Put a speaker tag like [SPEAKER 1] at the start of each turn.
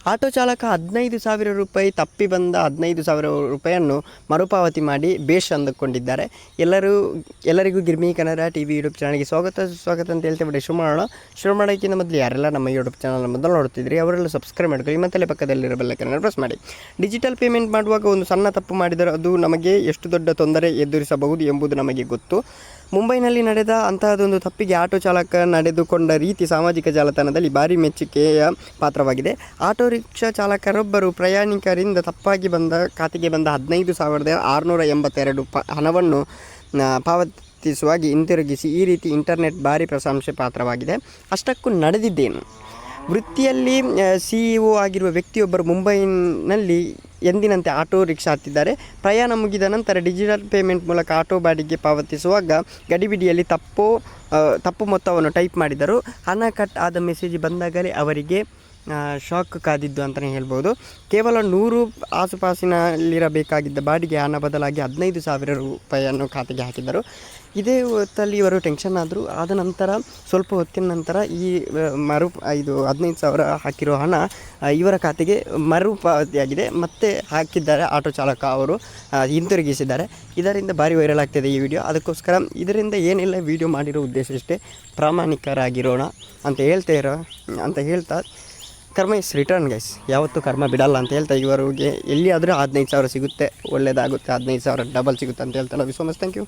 [SPEAKER 1] Auto ಚಾಲಕ 15,000 ರೂಪಾಯಿ ತಪ್ಪಿ ಬಂದ 15,000 ರೂಪಾಯಿಯನ್ನು ಮರುಪಾವತಿ ಮಾಡಿ ಬೇಷ್ ಅಂದುಕೊಂಡಿದ್ದಾರೆ. ಎಲ್ಲರಿಗೂ ಗಿರ್ಮಿ ಕನ್ನಡ TV ಯೂಟ್ಯೂಬ್ ಚಾನಲ್ಗೆ ಸ್ವಾಗತ ಅಂತ ಹೇಳ್ತೇವೆ. ಶುರು ಮಾಡೋಕ್ಕಿಂತ ಮೊದಲು ಯಾರೆಲ್ಲ ನಮ್ಮ ಯೂಟ್ಯೂಬ್ ಚಾನಲ್ ಮೊದಲು ನೋಡ್ತಿದ್ರಿ ಅವರೆಲ್ಲ ಸಬ್ಸ್ಕ್ರೈಬ್ ಮಾಡ್ಕೊಳ್ಳಿ, ಮತ್ತೆ ಪಕ್ಕದಲ್ಲಿರೋ ಬೆಲ್ಲೈಕನ್ ಪ್ರೆಸ್ ಮಾಡಿ. ಡಿಜಿಟಲ್ ಪೇಮೆಂಟ್ ಮಾಡುವಾಗ ಒಂದು ಸಣ್ಣ ತಪ್ಪು ಮಾಡಿದರೆ ಅದು ನಮಗೆ ಎಷ್ಟು ದೊಡ್ಡ ತೊಂದರೆ ಎದುರಿಸಬಹುದು ಎಂಬುದು ನಮಗೆ ಗೊತ್ತು. ಮುಂಬೈನಲ್ಲಿ ನಡೆದ ಅಂತಹದೊಂದು ತಪ್ಪಿಗೆ ಆಟೋ ಚಾಲಕ ನಡೆದುಕೊಂಡ ರೀತಿ ಸಾಮಾಜಿಕ ಜಾಲತಾಣದಲ್ಲಿ ಭಾರಿ ಮೆಚ್ಚುಗೆಯ ಪಾತ್ರವಾಗಿದೆ. ಆಟೋ ರಿಕ್ಷಾ ಚಾಲಕರೊಬ್ಬರು ಪ್ರಯಾಣಿಕರಿಂದ ತಪ್ಪಾಗಿ ಖಾತೆಗೆ ಬಂದ 15,682 ಹಣವನ್ನು ಪಾವತಿಸುವಾಗಿ ಹಿಂತಿರುಗಿಸಿ ಈ ರೀತಿ ಇಂಟರ್ನೆಟ್ ಭಾರಿ ಪ್ರಶಂಸೆ ಪಾತ್ರವಾಗಿದೆ. ಅಷ್ಟಕ್ಕೂ ನಡೆದಿದ್ದೇನು? ವೃತ್ತಿಯಲ್ಲಿ CEO ಆಗಿರುವ ವ್ಯಕ್ತಿಯೊಬ್ಬರು ಮುಂಬೈನಲ್ಲಿ ಎಂದಿನಂತೆ ಆಟೋ ರಿಕ್ಷಾ ಹತ್ತಿದ್ದಾರೆ. ಪ್ರಯಾಣ ಮುಗಿದ ನಂತರ ಡಿಜಿಟಲ್ ಪೇಮೆಂಟ್ ಮೂಲಕ ಆಟೋ ಬಾಡಿಗೆ ಪಾವತಿಸುವಾಗ ಗಡಿಬಿಡಿಯಲ್ಲಿ ತಪ್ಪು ಮೊತ್ತವನ್ನು ಟೈಪ್ ಮಾಡಿದರು. ಹಣ ಕಟ್ ಆದ ಮೆಸೇಜ್ ಬಂದಾಗಲೇ ಅವರಿಗೆ ಶಾಕ್ ಕಾದಿದ್ದು ಅಂತಲೇ ಹೇಳ್ಬೋದು. ಕೇವಲ 100 ಆಸುಪಾಸಿನಲ್ಲಿರಬೇಕಾಗಿದ್ದ ಬಾಡಿಗೆ ಹಣ ಬದಲಾಗಿ 15,000 ರೂಪಾಯಿಯನ್ನು ಖಾತೆಗೆ ಹಾಕಿದರು. ಇದೇ ಹೊತ್ತಲ್ಲಿ ಇವರು ಟೆನ್ಷನ್ ಆದರು. ಆದ ನಂತರ ಸ್ವಲ್ಪ ಹೊತ್ತಿನ ನಂತರ ಈ 15,000 ಹಾಕಿರೋ ಹಣ ಇವರ ಖಾತೆಗೆ ಮರುಪಾವತಿಯಾಗಿದೆ. ಮತ್ತೆ ಹಾಕಿದ್ದಾರೆ ಆಟೋ ಚಾಲಕ ಅವರು ಹಿಂತಿರುಗಿಸಿದ್ದಾರೆ. ಇದರಿಂದ ಭಾರಿ ವೈರಲ್ ಆಗ್ತಿದೆ ಈ ವಿಡಿಯೋ. ಅದಕ್ಕೋಸ್ಕರ ಇದರಿಂದ ಏನಿಲ್ಲ, ವಿಡಿಯೋ ಮಾಡಿರೋ ಉದ್ದೇಶ ಇಷ್ಟೇ, ಪ್ರಾಮಾಣಿಕರಾಗಿರೋಣ ಅಂತ ಹೇಳ್ತಾ ಕರ್ಮ ಇಸ್ ರಿಟರ್ನ್ ಗೈಸ್, ಯಾವತ್ತೂ ಕರ್ಮ ಬಿಡಲ್ಲ ಅಂತ ಹೇಳ್ತಾ ಇವರಿಗೆ ಎಲ್ಲಿಯಾದರೂ 15,000 ಸಿಗುತ್ತೆ, ಒಳ್ಳೆಯದಾಗುತ್ತೆ, 15,000 ಡಬಲ್ ಸಿಗುತ್ತೆ ಅಂತ ಹೇಳ್ತಾ. Love you so much, thank you.